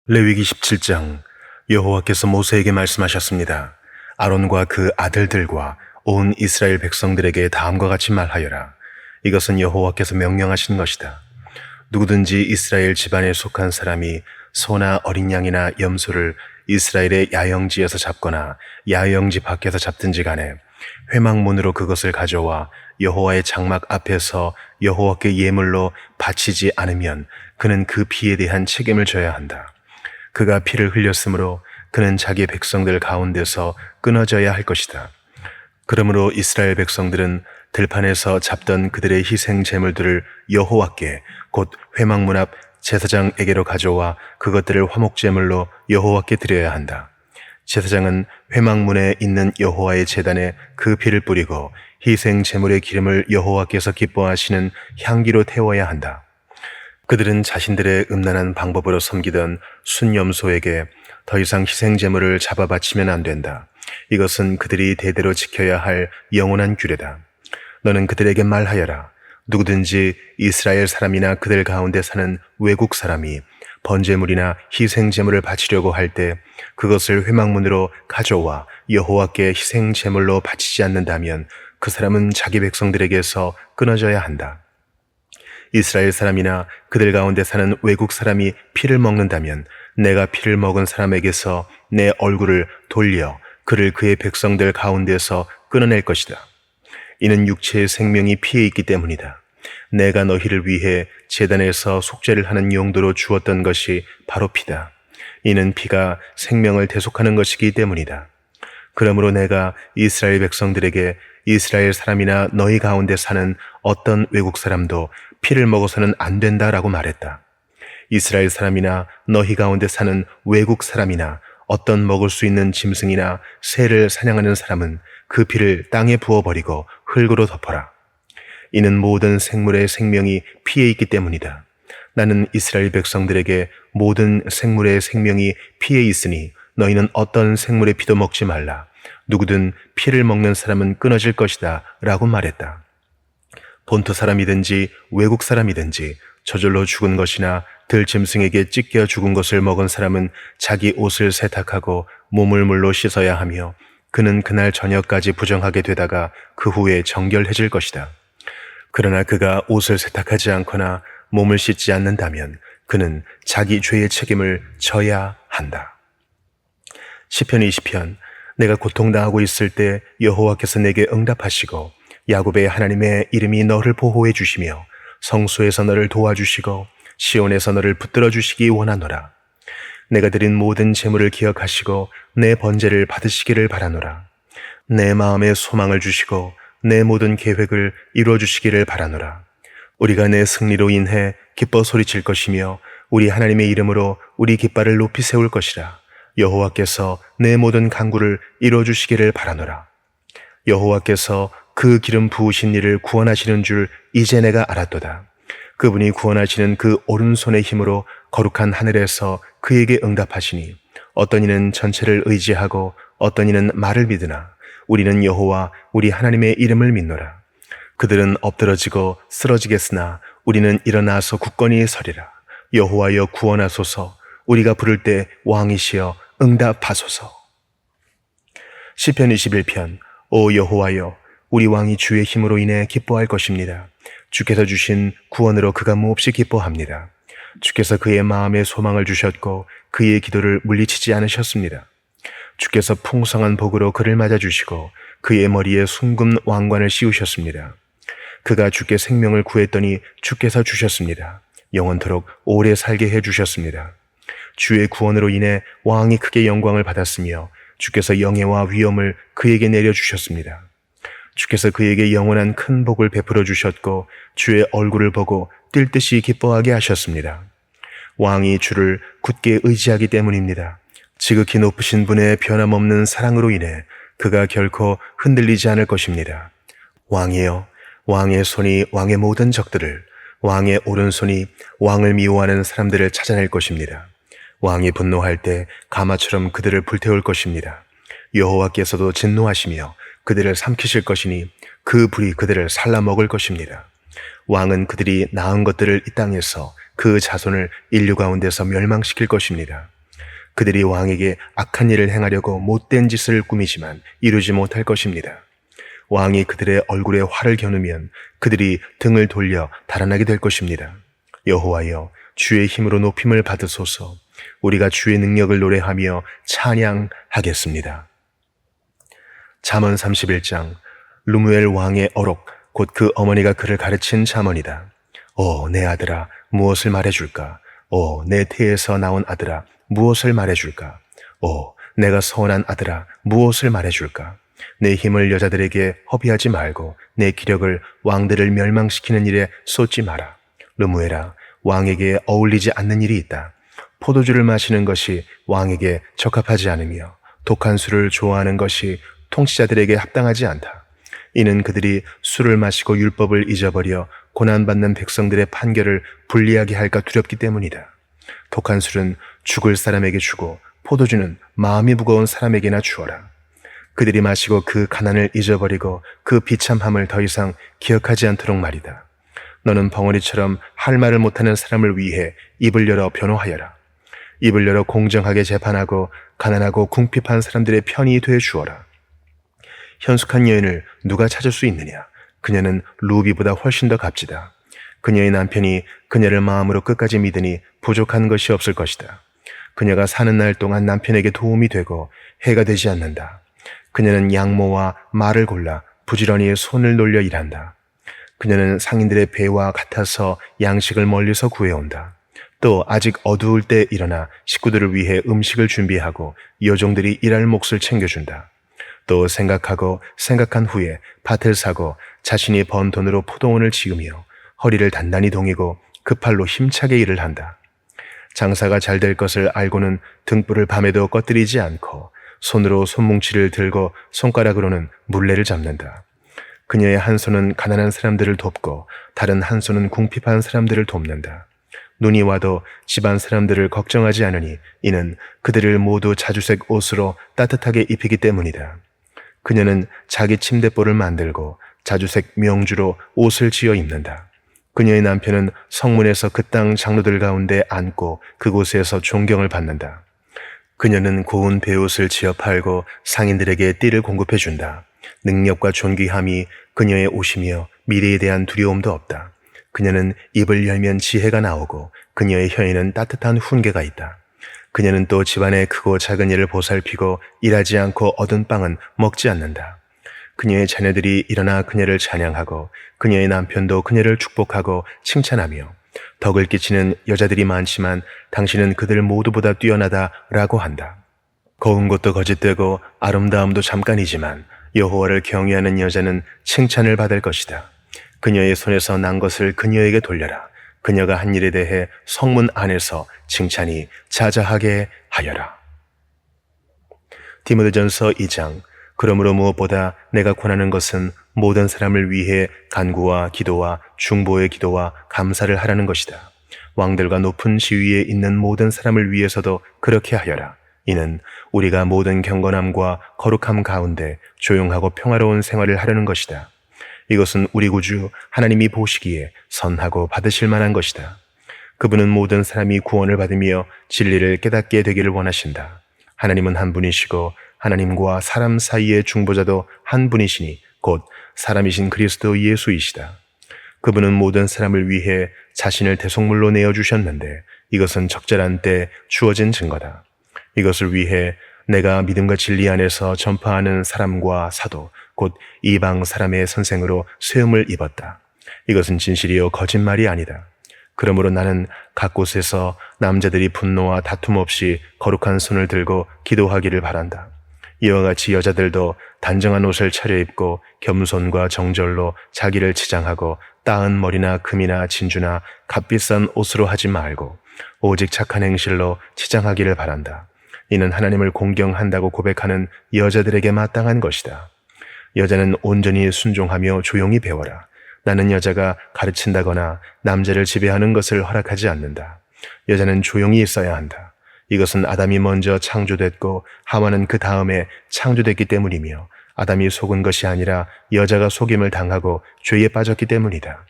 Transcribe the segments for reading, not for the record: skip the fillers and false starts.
레위기 17장. 여호와께서 모세에게 말씀하셨습니다. 아론과 그 아들들과 온 이스라엘 백성들에게 다음과 같이 말하여라. 이것은 여호와께서 명령하신 것이다. 누구든지 이스라엘 집안에 속한 사람이 소나 어린 양이나 염소를 이스라엘의 야영지에서 잡거나 야영지 밖에서 잡든지 간에 회막문으로 그것을 가져와 여호와의 장막 앞에서 여호와께 예물로 바치지 않으면 그는 그 피에 대한 책임을 져야 한다. 그가 피를 흘렸으므로 그는 자기 백성들 가운데서 끊어져야 할 것이다. 그러므로 이스라엘 백성들은 들판에서 잡던 그들의 희생 제물들을 여호와께 곧 회막문 앞 제사장에게로 가져와 그것들을 화목제물로 여호와께 드려야 한다. 제사장은 회막문에 있는 여호와의 제단에 그 피를 뿌리고 희생 제물의 기름을 여호와께서 기뻐하시는 향기로 태워야 한다. 그들은 자신들의 음란한 방법으로 섬기던 순염소에게 더 이상 희생 제물을 잡아 바치면 안 된다. 이것은 그들이 대대로 지켜야 할 영원한 규례다. 너는 그들에게 말하여라. 누구든지 이스라엘 사람이나 그들 가운데 사는 외국 사람이 번제물이나 희생 제물을 바치려고 할 때 그것을 회막문으로 가져와 여호와께 희생 제물로 바치지 않는다면 그 사람은 자기 백성들에게서 끊어져야 한다. 이스라엘 사람이나 그들 가운데 사는 외국 사람이 피를 먹는다면 내가 피를 먹은 사람에게서 내 얼굴을 돌려 그를 그의 백성들 가운데서 끊어낼 것이다. 이는 육체의 생명이 피에 있기 때문이다. 내가 너희를 위해 제단에서 속죄를 하는 용도로 주었던 것이 바로 피다. 이는 피가 생명을 대속하는 것이기 때문이다. 그러므로 내가 이스라엘 백성들에게 이스라엘 사람이나 너희 가운데 사는 어떤 외국 사람도 피를 먹어서는 안 된다라고 말했다. 이스라엘 사람이나 너희 가운데 사는 외국 사람이나 어떤 먹을 수 있는 짐승이나 새를 사냥하는 사람은 그 피를 땅에 부어버리고 흙으로 덮어라. 이는 모든 생물의 생명이 피에 있기 때문이다. 나는 이스라엘 백성들에게 모든 생물의 생명이 피에 있으니 너희는 어떤 생물의 피도 먹지 말라. 누구든 피를 먹는 사람은 끊어질 것이다 라고 말했다. 본토 사람이든지 외국 사람이든지 저절로 죽은 것이나 들짐승에게 찢겨 죽은 것을 먹은 사람은 자기 옷을 세탁하고 몸을 물로 씻어야 하며 그는 그날 저녁까지 부정하게 되다가 그 후에 정결해질 것이다. 그러나 그가 옷을 세탁하지 않거나 몸을 씻지 않는다면 그는 자기 죄의 책임을 져야 한다. 시편 20편. 내가 고통당하고 있을 때 여호와께서 내게 응답하시고 야곱의 하나님의 이름이 너를 보호해 주시며 성소에서 너를 도와주시고 시온에서 너를 붙들어 주시기 원하노라. 내가 드린 모든 재물을 기억하시고 내 번제를 받으시기를 바라노라. 내 마음에 소망을 주시고 내 모든 계획을 이루어 주시기를 바라노라. 우리가 내 승리로 인해 기뻐 소리칠 것이며 우리 하나님의 이름으로 우리 깃발을 높이 세울 것이라. 여호와께서 내 모든 간구를 이루어 주시기를 바라노라. 여호와께서 그 기름 부으신 이를 구원하시는 줄 이제 내가 알았도다. 그분이 구원하시는 그 오른손의 힘으로 거룩한 하늘에서 그에게 응답하시니 어떤 이는 전체를 의지하고 어떤 이는 말을 믿으나 우리는 여호와 우리 하나님의 이름을 믿노라. 그들은 엎드러지고 쓰러지겠으나 우리는 일어나서 굳건히 서리라. 여호와여 구원하소서. 우리가 부를 때 왕이시여 응답하소서. 시편 21편. 오 여호와여, 우리 왕이 주의 힘으로 인해 기뻐할 것입니다. 주께서 주신 구원으로 그가 몹시 기뻐합니다. 주께서 그의 마음에 소망을 주셨고 그의 기도를 물리치지 않으셨습니다. 주께서 풍성한 복으로 그를 맞아주시고 그의 머리에 순금 왕관을 씌우셨습니다. 그가 주께 생명을 구했더니 주께서 주셨습니다. 영원토록 오래 살게 해주셨습니다. 주의 구원으로 인해 왕이 크게 영광을 받았으며 주께서 영예와 위엄을 그에게 내려주셨습니다. 주께서 그에게 영원한 큰 복을 베풀어 주셨고 주의 얼굴을 보고 뛸 듯이 기뻐하게 하셨습니다. 왕이 주를 굳게 의지하기 때문입니다. 지극히 높으신 분의 변함없는 사랑으로 인해 그가 결코 흔들리지 않을 것입니다. 왕이여, 왕의 손이 왕의 모든 적들을, 왕의 오른손이 왕을 미워하는 사람들을 찾아낼 것입니다. 왕이 분노할 때 가마처럼 그들을 불태울 것입니다. 여호와께서도 진노하시며 그들을 삼키실 것이니 그 불이 그들을 살라 먹을 것입니다. 왕은 그들이 낳은 것들을 이 땅에서 그 자손을 인류 가운데서 멸망시킬 것입니다. 그들이 왕에게 악한 일을 행하려고 못된 짓을 꾸미지만 이루지 못할 것입니다. 왕이 그들의 얼굴에 활을 겨누면 그들이 등을 돌려 달아나게 될 것입니다. 여호와여, 주의 힘으로 높임을 받으소서. 우리가 주의 능력을 노래하며 찬양하겠습니다. 잠언 31장. 루무엘 왕의 어록, 곧 그 어머니가 그를 가르친 잠언이다. 내 아들아, 무엇을 말해줄까? 내 태에서 나온 아들아, 무엇을 말해줄까? 내가 서원한 아들아, 무엇을 말해줄까? 내 힘을 여자들에게 허비하지 말고 내 기력을 왕들을 멸망시키는 일에 쏟지 마라. 르무엘아, 왕에게 어울리지 않는 일이 있다. 포도주를 마시는 것이 왕에게 적합하지 않으며 독한 술을 좋아하는 것이 통치자들에게 합당하지 않다. 이는 그들이 술을 마시고 율법을 잊어버려 고난받는 백성들의 판결을 불리하게 할까 두렵기 때문이다. 독한 술은 죽을 사람에게 주고 포도주는 마음이 무거운 사람에게나 주어라. 그들이 마시고 그 가난을 잊어버리고 그 비참함을 더 이상 기억하지 않도록 말이다. 너는 벙어리처럼 할 말을 못하는 사람을 위해 입을 열어 변호하여라. 입을 열어 공정하게 재판하고 가난하고 궁핍한 사람들의 편이 돼 주어라. 현숙한 여인을 누가 찾을 수 있느냐? 그녀는 루비보다 훨씬 더 값지다. 그녀의 남편이 그녀를 마음으로 끝까지 믿으니 부족한 것이 없을 것이다. 그녀가 사는 날 동안 남편에게 도움이 되고 해가 되지 않는다. 그녀는 양모와 말을 골라 부지런히 손을 놀려 일한다. 그녀는 상인들의 배와 같아서 양식을 멀리서 구해온다. 또 아직 어두울 때 일어나 식구들을 위해 음식을 준비하고 여종들이 일할 몫을 챙겨준다. 또 생각한 후에 밭을 사고 자신이 번 돈으로 포도원을 지으며 허리를 단단히 동이고 그 팔로 힘차게 일을 한다. 장사가 잘 될 것을 알고는 등불을 밤에도 꺼뜨리지 않고 손으로 손뭉치를 들고 손가락으로는 물레를 잡는다. 그녀의 한 손은 가난한 사람들을 돕고 다른 한 손은 궁핍한 사람들을 돕는다. 눈이 와도 집안 사람들을 걱정하지 않으니 이는 그들을 모두 자주색 옷으로 따뜻하게 입히기 때문이다. 그녀는 자기 침대볼을 만들고 자주색 명주로 옷을 지어 입는다. 그녀의 남편은 성문에서 그 땅 장로들 가운데 앉고 그곳에서 존경을 받는다. 그녀는 고운 베옷을 지어 팔고 상인들에게 띠를 공급해 준다. 능력과 존귀함이 그녀의 옷이며 미래에 대한 두려움도 없다. 그녀는 입을 열면 지혜가 나오고 그녀의 혀에는 따뜻한 훈계가 있다. 그녀는 또 집안의 크고 작은 일을 보살피고 일하지 않고 얻은 빵은 먹지 않는다. 그녀의 자녀들이 일어나 그녀를 찬양하고 그녀의 남편도 그녀를 축복하고 칭찬하며 덕을 끼치는 여자들이 많지만 당신은 그들 모두보다 뛰어나다라고 한다. 고운 것도 거짓되고 아름다움도 잠깐이지만 여호와를 경외하는 여자는 칭찬을 받을 것이다. 그녀의 손에서 난 것을 그녀에게 돌려라. 그녀가 한 일에 대해 성문 안에서 칭찬이 자자하게 하여라. 디모데전서 2장. 그러므로 무엇보다 내가 권하는 것은 모든 사람을 위해 간구와 기도와 중보의 기도와 감사를 하라는 것이다. 왕들과 높은 지위에 있는 모든 사람을 위해서도 그렇게 하여라. 이는 우리가 모든 경건함과 거룩함 가운데 조용하고 평화로운 생활을 하려는 것이다. 이것은 우리 구주 하나님이 보시기에 선하고 받으실 만한 것이다. 그분은 모든 사람이 구원을 받으며 진리를 깨닫게 되기를 원하신다. 하나님은 한 분이시고 하나님과 사람 사이의 중보자도 한 분이시니 곧 사람이신 그리스도 예수이시다. 그분은 모든 사람을 위해 자신을 대속물로 내어주셨는데 이것은 적절한 때 주어진 증거다. 이것을 위해 내가 믿음과 진리 안에서 전파하는 사람과 사도 곧 이방 사람의 선생으로 세움을 입었다. 이것은 진실이요 거짓말이 아니다. 그러므로 나는 각 곳에서 남자들이 분노와 다툼 없이 거룩한 손을 들고 기도하기를 바란다. 이와 같이 여자들도 단정한 옷을 차려입고 겸손과 정절로 자기를 치장하고 따은 머리나 금이나 진주나 값비싼 옷으로 하지 말고 오직 착한 행실로 치장하기를 바란다. 이는 하나님을 공경한다고 고백하는 여자들에게 마땅한 것이다. 여자는 온전히 순종하며 조용히 배워라. 나는 여자가 가르친다거나 남자를 지배하는 것을 허락하지 않는다. 여자는 조용히 있어야 한다. 이것은 아담이 먼저 창조됐고 하와는 그 다음에 창조됐기 때문이며 아담이 속은 것이 아니라 여자가 속임을 당하고 죄에 빠졌기 때문이다.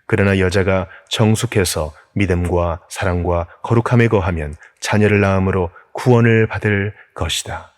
그러나 여자가 정숙해서 믿음과 사랑과 거룩함에 거하면 자녀를 낳음으로 구원을 받을 것이다.